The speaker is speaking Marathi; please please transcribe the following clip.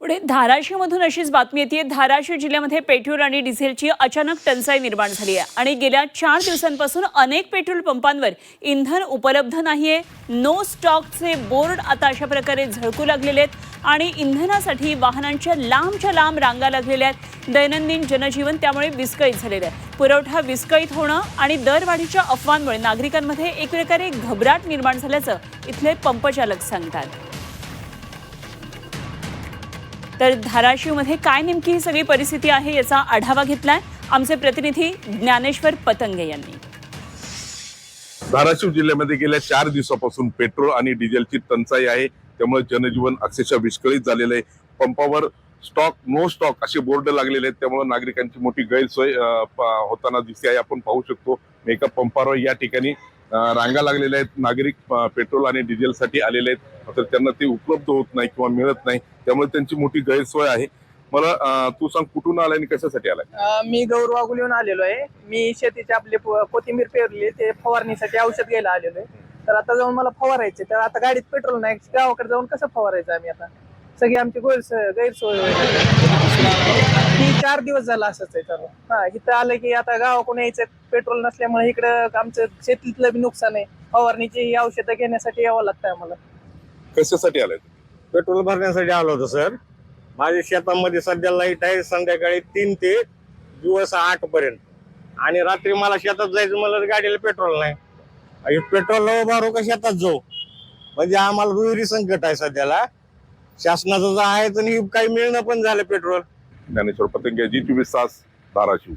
पुढे धाराशिवमधून अशीच बातमी येते। धाराशिव जिल्ह्यामध्ये पेट्रोल आणि डिझेलची अचानक टंचाई निर्माण झाली आहे आणि गेल्या 4 दिवसांपासून अनेक पेट्रोल पंपांवर इंधन उपलब्ध नाहीये। नो स्टॉकचे बोर्ड आता अशा प्रकारे झळकू लागलेले आहेत आणि इंधनासाठी वाहनांच्या लांब रांगा लागलेल्या आहेत। दैनंदिन जनजीवन त्यामुळे विस्कळीत झालेले आहे। पुरवठा विस्कळीत होणं आणि दरवाढीच्या अफवांमुळे नागरिकांमध्ये एक प्रकारे घबराट निर्माण झाल्याचं इथले पंपचालक सांगतात। तर धाराशिवमध्ये काय नेमकी ही सगळी परिस्थिती आहे याचा आढावा घेतलाय आमचे प्रतिनिधी ज्ञानेश्वर पतंगे यांनी। धाराशिव जिल्ह्यामध्ये गेल्या 4 दिवसापासून पेट्रोल आणि डिझेलची टंचाई आहे, त्यामुळे जनजीवन अक्षरशः विस्कळीत झालेलं आहे। पंपावर स्टॉक नो स्टॉक असे बोर्ड लागलेले आहेत, त्यामुळे नागरिकांची मोठी गैरसोय होताना दिसते आहे। आपण पाहू शकतो एका पंपावर या ठिकाणी रांगा लागलेल्या आहेत। नागरिक पेट्रोल आणि डिझेलसाठी आलेले आहेत, तर त्यांना ते उपलब्ध होत नाही किंवा मिळत नाही, त्यामुळे त्यांची मोठी गैरसोय आहे। मला तू सांग, कुठून आलाय आणि कशासाठी आलाय? मी गौरवागुलीहून आलेलो आहे। मी शेतीचे आपले कोथिंबीर पेरली, ते फवारणीसाठी औषध घ्यायला आलेलो आहे। तर आता जाऊन मला फवारायचे, तर आता गाडीत पेट्रोल नाही, गावाकडे जाऊन कसं फवारायचं आम्ही? आता सगळी आमची गैरसोय ही 4 दिवस झाला असंच आहे चालू। इथं आलं की आता गावाकडून यायचं, पेट्रोल नसल्यामुळे इकडं आमचं शेतीतलं बी नुकसान आहे। फवारणीची ही औषधं घेण्यासाठी यावं लागतं आम्हाला। कशासाठी आलाय? पेट्रोल भरण्यासाठी आलो होतो सर। माझ्या शेतामध्ये सध्या लाईट आहे संध्याकाळी 3 ते दिवस 8 पर्यंत, आणि रात्री मला शेतात जायचं मला गाडीला पेट्रोल नाही। पेट्रोल भरू का शेतात जाऊ? म्हणजे आम्हाला दुहेरी संकट आहे सध्याला। शासनाचं जे आहे तर काही मिळणं पण झालं पेट्रोल। ज्ञानेश्वर पतंगे, जी 24 तास, धाराशिव।